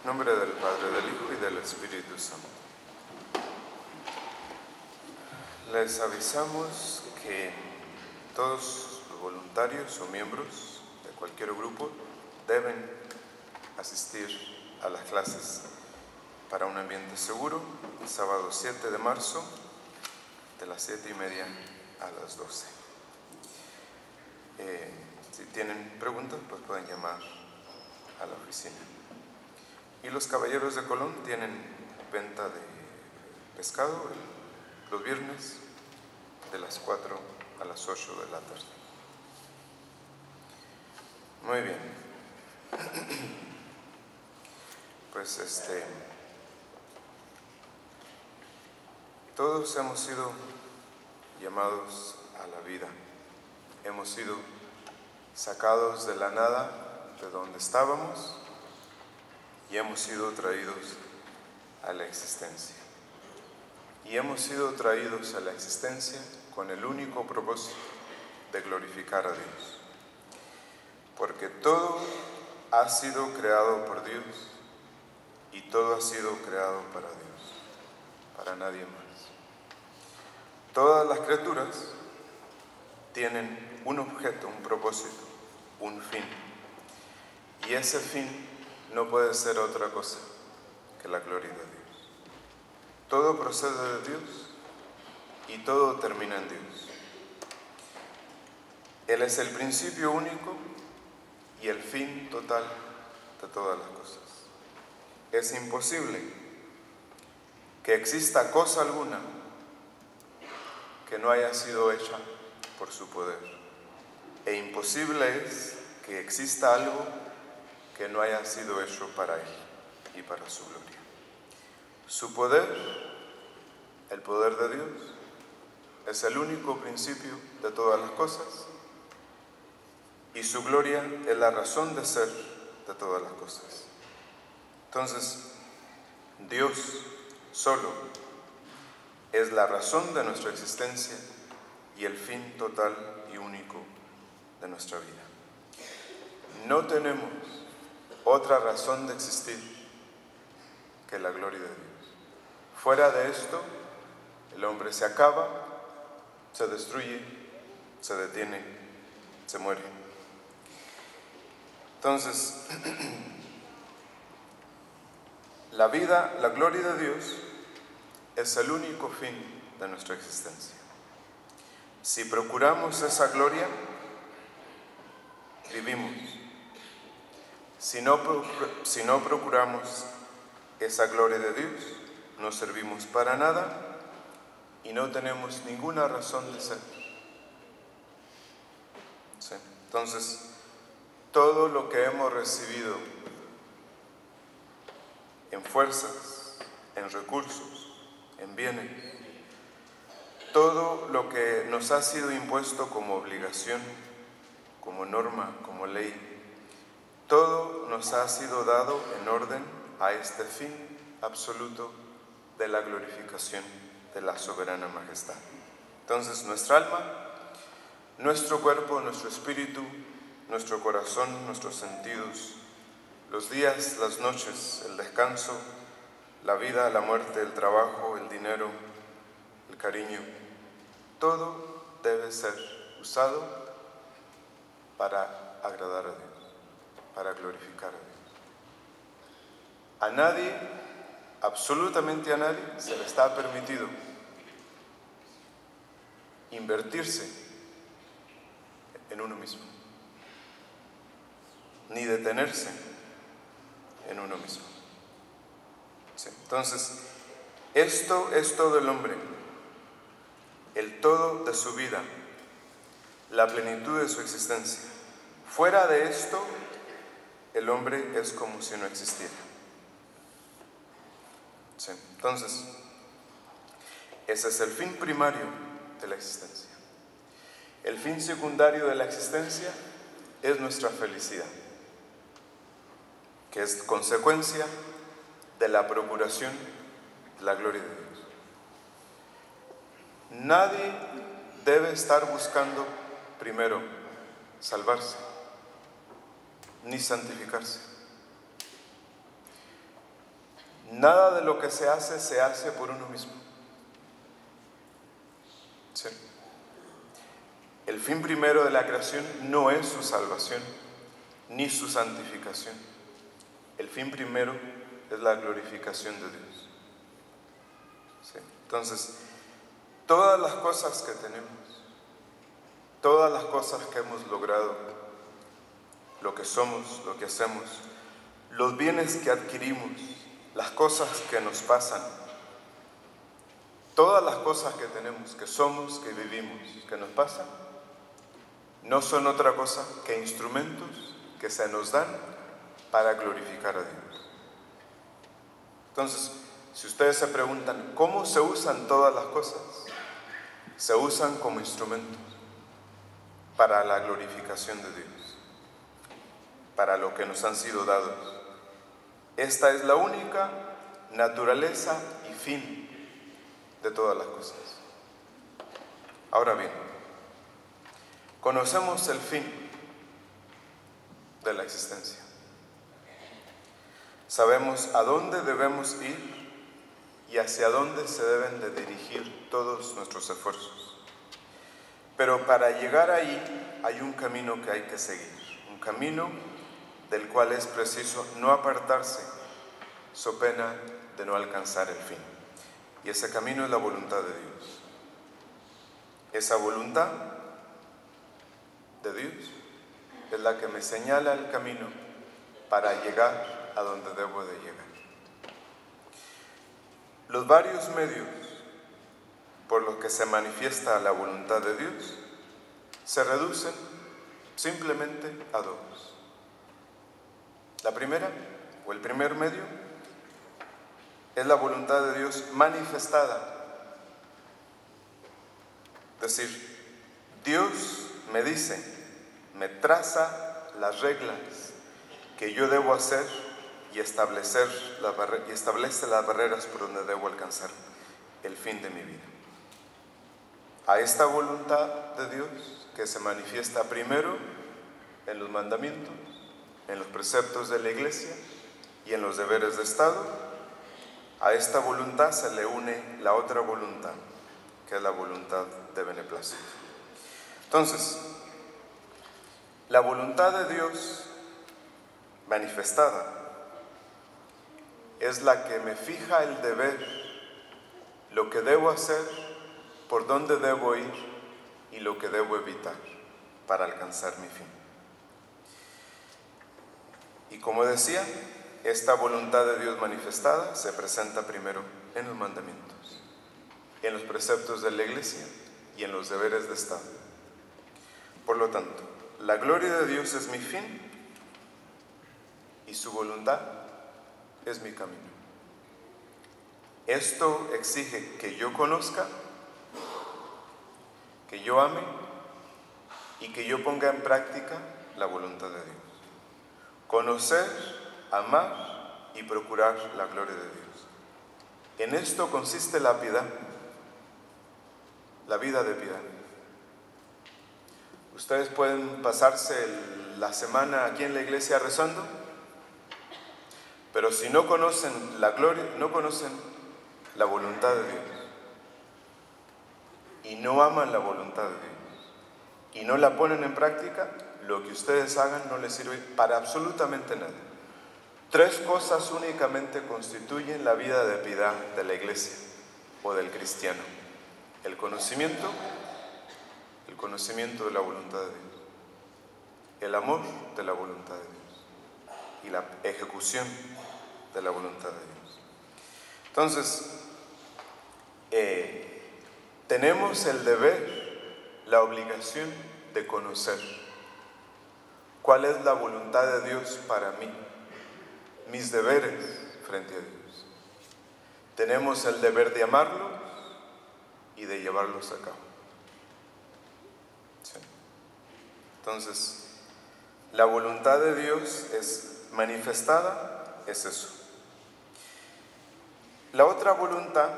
En nombre del Padre, del Hijo y del Espíritu Santo. Les avisamos que todos los voluntarios o miembros de cualquier grupo deben asistir a las clases para un ambiente seguro, el sábado 7 de marzo, de las 7:30 a las 12. Si tienen preguntas, pues pueden llamar a la oficina. Y los Caballeros de Colón tienen venta de pescado los viernes de las 4 a las 8 de la tarde. Muy bien. Pues todos hemos sido llamados a la vida. Hemos sido sacados de la nada, de donde estábamos, y hemos sido traídos a la existencia. Y hemos sido traídos a la existencia con el único propósito de glorificar a Dios. Porque todo ha sido creado por Dios y todo ha sido creado para Dios, para nadie más. Todas las criaturas tienen un objeto, un propósito, un fin. Y ese fin no puede ser otra cosa que la gloria de Dios. Todo procede de Dios y todo termina en Dios. Él es el principio único y el fin total de todas las cosas. Es imposible que exista cosa alguna que no haya sido hecha por su poder. E imposible es que exista algo que no haya sido hecho para Él y para su gloria. Su poder, el poder de Dios, es el único principio de todas las cosas y su gloria es la razón de ser de todas las cosas. Entonces, Dios solo es la razón de nuestra existencia y el fin total y único de nuestra vida. No tenemos otra razón de existir que la gloria de Dios. Fuera de esto, el hombre se acaba, se destruye, se detiene, se muere. Entonces, la vida, la gloria de Dios es el único fin de nuestra existencia. Si procuramos esa gloria, vivimos. Si no procuramos esa gloria de Dios, no servimos para nada y no tenemos ninguna razón de ser. ¿Sí? Entonces, todo lo que hemos recibido en fuerzas, en recursos, en bienes, todo lo que nos ha sido impuesto como obligación, como norma, como ley, todo nos ha sido dado en orden a este fin absoluto de la glorificación de la soberana majestad. Entonces, nuestra alma, nuestro cuerpo, nuestro espíritu, nuestro corazón, nuestros sentidos, los días, las noches, el descanso, la vida, la muerte, el trabajo, el dinero, el cariño, todo debe ser usado para agradar a Dios, para glorificar a Dios. A nadie, absolutamente a nadie, se le está permitido invertirse en uno mismo, ni detenerse en uno mismo. Sí. Entonces, esto es todo el hombre, el todo de su vida, la plenitud de su existencia. Fuera de esto, el hombre es como si no existiera. Sí. Entonces, ese es el fin primario de la existencia. El fin secundario de la existencia es nuestra felicidad, que es consecuencia de la procuración de la gloria de Dios. Nadie debe estar buscando primero salvarse, ni santificarse. nada de lo que se hace por uno mismo. ¿Sí? El fin primero de la creación no es su salvación, ni su santificación. El fin primero es la glorificación de Dios. ¿Sí? Entonces, todas las cosas que tenemos, todas las cosas que hemos logrado, lo que somos, lo que hacemos, los bienes que adquirimos, las cosas que nos pasan, todas las cosas que tenemos, que somos, que vivimos, que nos pasan, no son otra cosa que instrumentos que se nos dan para glorificar a Dios. Entonces, si ustedes se preguntan, ¿cómo se usan todas las cosas? Se usan como instrumentos para la glorificación de Dios, para lo que nos han sido dados. Esta es la única naturaleza y fin de todas las cosas. Ahora bien, conocemos el fin de la existencia. Sabemos a dónde debemos ir y hacia dónde se deben de dirigir todos nuestros esfuerzos. Pero para llegar ahí hay un camino que hay que seguir, un camino del cual es preciso no apartarse, so pena de no alcanzar el fin. Y ese camino es la voluntad de Dios. Esa voluntad de Dios es la que me señala el camino para llegar a donde debo de llegar. Los varios medios por los que se manifiesta la voluntad de Dios se reducen simplemente a dos. La primera, o el primer medio, es la voluntad de Dios manifestada. Es decir, Dios me dice, me traza las reglas que yo debo hacer y establece las barreras por donde debo alcanzar el fin de mi vida. A esta voluntad de Dios, que se manifiesta primero en los mandamientos, en los preceptos de la Iglesia y en los deberes de Estado, a esta voluntad se le une la otra voluntad, que es la voluntad de beneplácito. Entonces, la voluntad de Dios manifestada es la que me fija el deber, lo que debo hacer, por dónde debo ir y lo que debo evitar para alcanzar mi fin. Y como decía, esta voluntad de Dios manifestada se presenta primero en los mandamientos, en los preceptos de la Iglesia y en los deberes de Estado. Por lo tanto, la gloria de Dios es mi fin y su voluntad es mi camino. Esto exige que yo conozca, que yo ame y que yo ponga en práctica la voluntad de Dios. Conocer, amar y procurar la gloria de Dios. En esto consiste la piedad, la vida de piedad. Ustedes pueden pasarse la semana aquí en la iglesia rezando, pero si no conocen la gloria, no conocen la voluntad de Dios y no aman la voluntad de Dios y no la ponen en práctica, lo que ustedes hagan no les sirve para absolutamente nada. Tres cosas únicamente constituyen la vida de piedad de la iglesia o del cristiano: el conocimiento de la voluntad de Dios, el amor de la voluntad de Dios y la ejecución de la voluntad de Dios. Entonces, tenemos el deber, la obligación de conocer cuál es la voluntad de Dios para mí, mis deberes frente a Dios. Tenemos el deber de amarlos y de llevarlos a cabo. ¿Sí? Entonces, la voluntad de Dios es manifestada, es eso. La otra voluntad,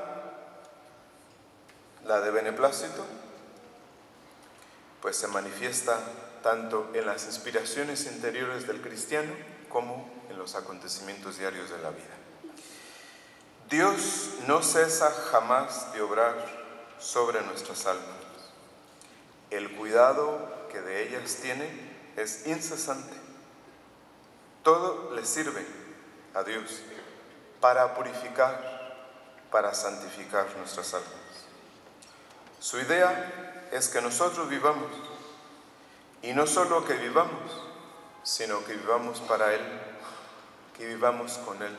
la de beneplácito, pues se manifiesta tanto en las inspiraciones interiores del cristiano como en los acontecimientos diarios de la vida. Dios no cesa jamás de obrar sobre nuestras almas. El cuidado que de ellas tiene es incesante. Todo le sirve a Dios para purificar, para santificar nuestras almas. Su idea es que nosotros vivamos, y no solo que vivamos, sino que vivamos para Él, que vivamos con Él,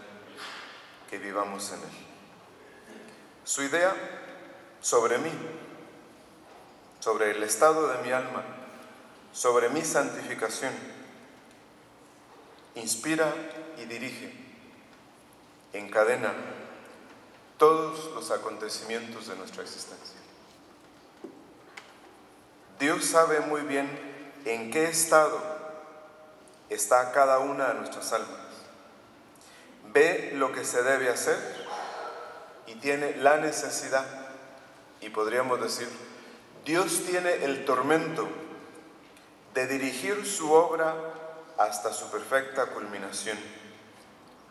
que vivamos en Él. Su idea sobre mí, sobre el estado de mi alma, sobre mi santificación, inspira y dirige, encadena todos los acontecimientos de nuestra existencia. Dios sabe muy bien en qué estado está cada una de nuestras almas. Ve lo que se debe hacer y tiene la necesidad, y podríamos decir, Dios tiene el tormento de dirigir su obra hasta su perfecta culminación.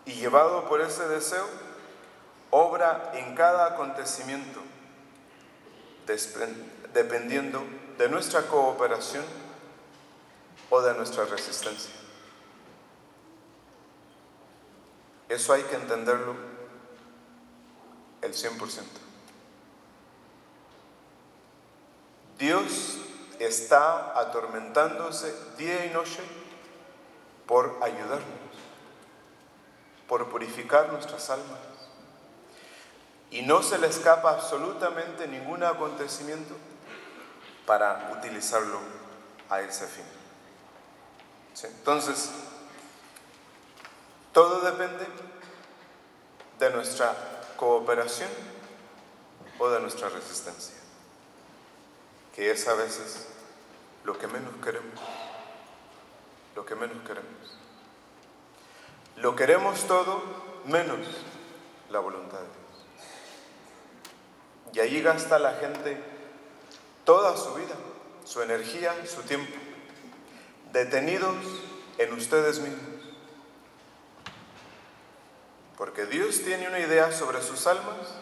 Y llevado por ese deseo, obra en cada acontecimiento, dependiendo de nuestra cooperación o de nuestra resistencia. Eso hay que entenderlo el 100%. Dios está atormentándose día y noche por ayudarnos, por purificar nuestras almas. Y no se le escapa absolutamente ningún acontecimiento para utilizarlo a ese fin. ¿Sí? Entonces, todo depende de nuestra cooperación o de nuestra resistencia, que es a veces lo que menos queremos. Lo que menos queremos. Lo queremos todo menos la voluntad de Dios. Y ahí gasta la gente toda su vida, su energía, su tiempo, detenidos en ustedes mismos. Porque Dios tiene una idea sobre sus almas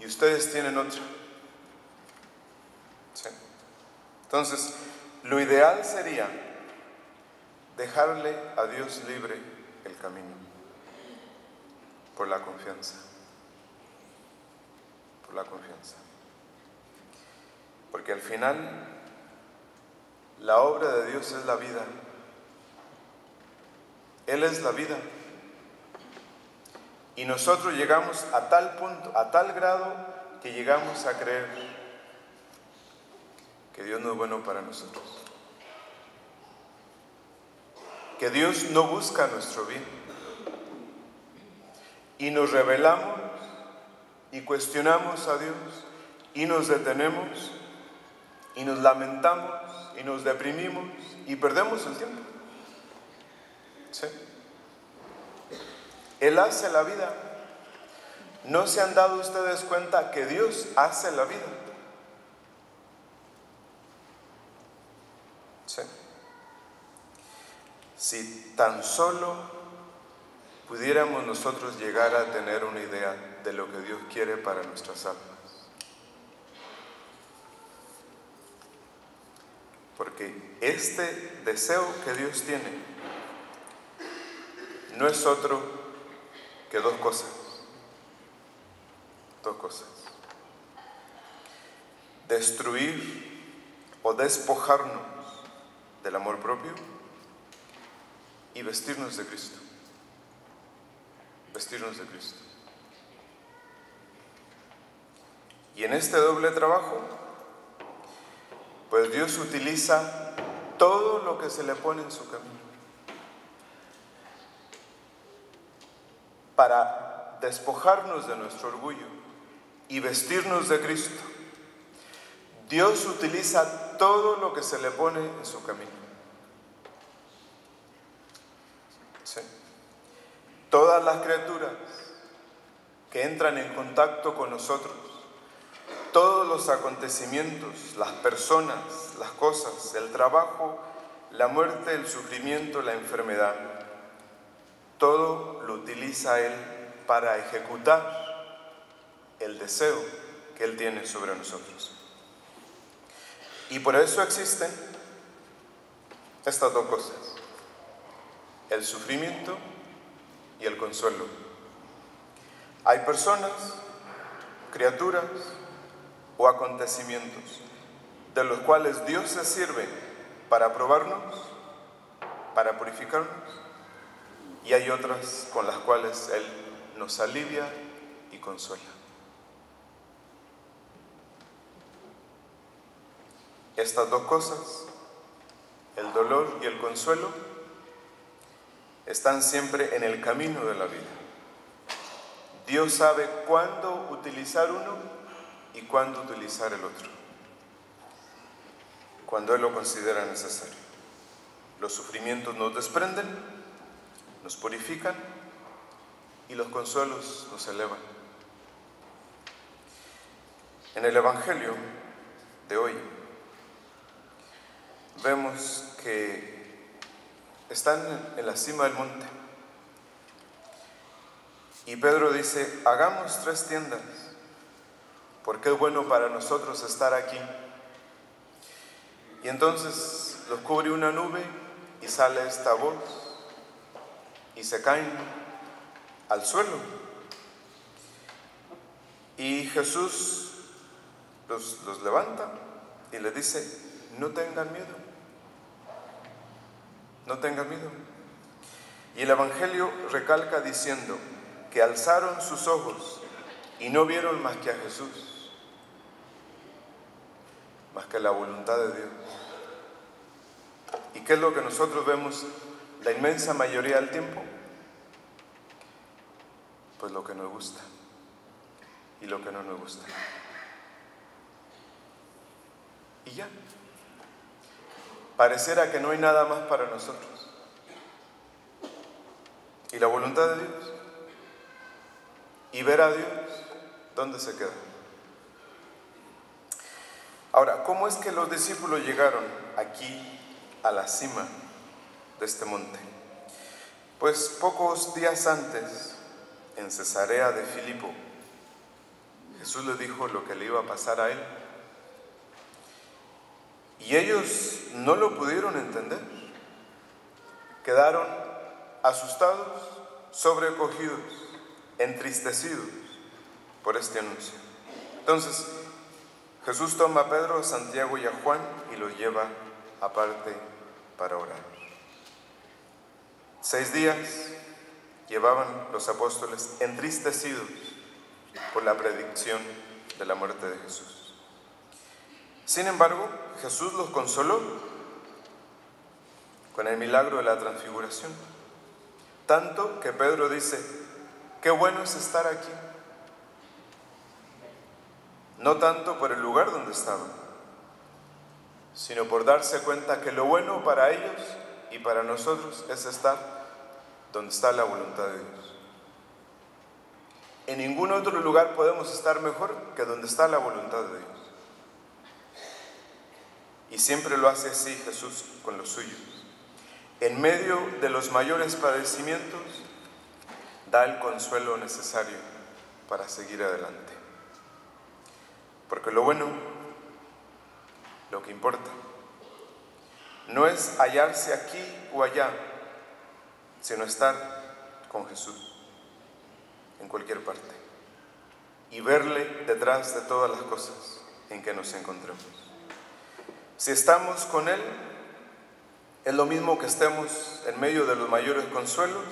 y ustedes tienen otra. ¿Sí? Entonces, lo ideal sería dejarle a Dios libre el camino por la confianza. Por la confianza. Porque al final, la obra de Dios es la vida. Él es la vida. Y nosotros llegamos a tal punto, a tal grado, que llegamos a creer que Dios no es bueno para nosotros. Que Dios no busca nuestro bien. Y nos rebelamos y cuestionamos a Dios y nos detenemos y nos lamentamos y nos deprimimos y perdemos el tiempo. ¿Sí? Él hace la vida. ¿No se han dado ustedes cuenta que Dios hace la vida? ¿Sí? Si tan solo pudiéramos nosotros llegar a tener una idea de lo que Dios quiere para nuestras almas. Porque este deseo que Dios tiene no es otro que dos cosas. Dos cosas. Destruir o despojarnos del amor propio y vestirnos de Cristo. Vestirnos de Cristo. Y en este doble trabajo, pues Dios utiliza todo lo que se le pone en su camino para despojarnos de nuestro orgullo y vestirnos de Cristo. Dios utiliza todo lo que se le pone en su camino. ¿Sí? Todas las criaturas que entran en contacto con nosotros, todos los acontecimientos, las personas, las cosas, el trabajo, la muerte, el sufrimiento, la enfermedad, todo lo utiliza Él para ejecutar el deseo que Él tiene sobre nosotros. Y por eso existen estas dos cosas: el sufrimiento y el consuelo. Hay personas, criaturas o acontecimientos de los cuales Dios se sirve para probarnos, para purificarnos, y hay otras con las cuales Él nos alivia y consuela. Estas dos cosas, el dolor y el consuelo, están siempre en el camino de la vida. Dios sabe cuándo utilizar uno y cuándo utilizar el otro, cuando Él lo considera necesario. Los sufrimientos nos desprenden, nos purifican, y los consuelos nos elevan. En el Evangelio de hoy vemos que están en la cima del monte y Pedro dice: hagamos 3 tiendas, porque es bueno para nosotros estar aquí. Y entonces los cubre una nube y sale esta voz y se caen al suelo. Y Jesús los levanta y les dice: no tengan miedo, no tengan miedo. Y el Evangelio recalca diciendo que alzaron sus ojos y no vieron más que a Jesús, más que la voluntad de Dios. ¿Y qué es lo que nosotros vemos la inmensa mayoría del tiempo? Pues lo que nos gusta y lo que no nos gusta. Y ya. Pareciera que no hay nada más para nosotros. ¿Y la voluntad de Dios? ¿Y ver a Dios? ¿Dónde se queda? Ahora, ¿cómo es que los discípulos llegaron aquí a la cima de este monte? Pues pocos días antes, en Cesarea de Filipo, Jesús les dijo lo que le iba a pasar a él. Y ellos no lo pudieron entender. Quedaron asustados, sobrecogidos, entristecidos por este anuncio. Entonces, Jesús toma a Pedro, a Santiago y a Juan y los lleva aparte para orar. 6 días llevaban los apóstoles entristecidos por la predicción de la muerte de Jesús. Sin embargo, Jesús los consoló con el milagro de la transfiguración, tanto que Pedro dice: qué bueno es estar aquí. No tanto por el lugar donde estaban, sino por darse cuenta que lo bueno para ellos y para nosotros es estar donde está la voluntad de Dios. En ningún otro lugar podemos estar mejor que donde está la voluntad de Dios. Y siempre lo hace así Jesús con los suyos. En medio de los mayores padecimientos, da el consuelo necesario para seguir adelante. Porque lo bueno, lo que importa, no es hallarse aquí o allá, sino estar con Jesús en cualquier parte y verle detrás de todas las cosas en que nos encontremos. Si estamos con Él, es lo mismo que estemos en medio de los mayores consuelos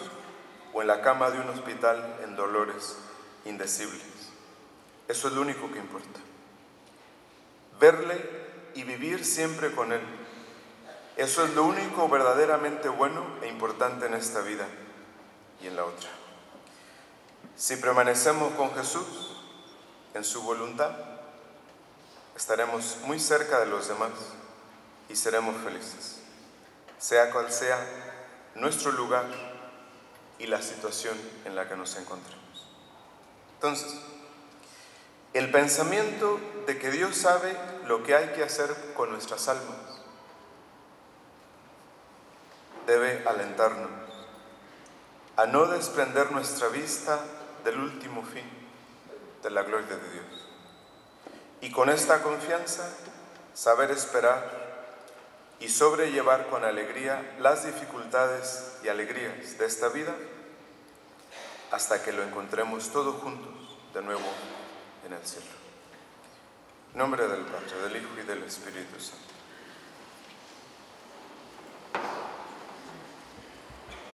o en la cama de un hospital en dolores indecibles. Eso es lo único que importa. Verle y vivir siempre con Él. Eso es lo único verdaderamente bueno e importante en esta vida y en la otra. Si permanecemos con Jesús en su voluntad, estaremos muy cerca de los demás y seremos felices, sea cual sea nuestro lugar y la situación en la que nos encontremos. Entonces, el pensamiento de que Dios sabe lo que hay que hacer con nuestras almas debe alentarnos a no desprender nuestra vista del último fin, de la gloria de Dios. Y con esta confianza, saber esperar y sobrellevar con alegría las dificultades y alegrías de esta vida hasta que lo encontremos todos juntos de nuevo en el cielo. En nombre del Padre, del Hijo y del Espíritu Santo.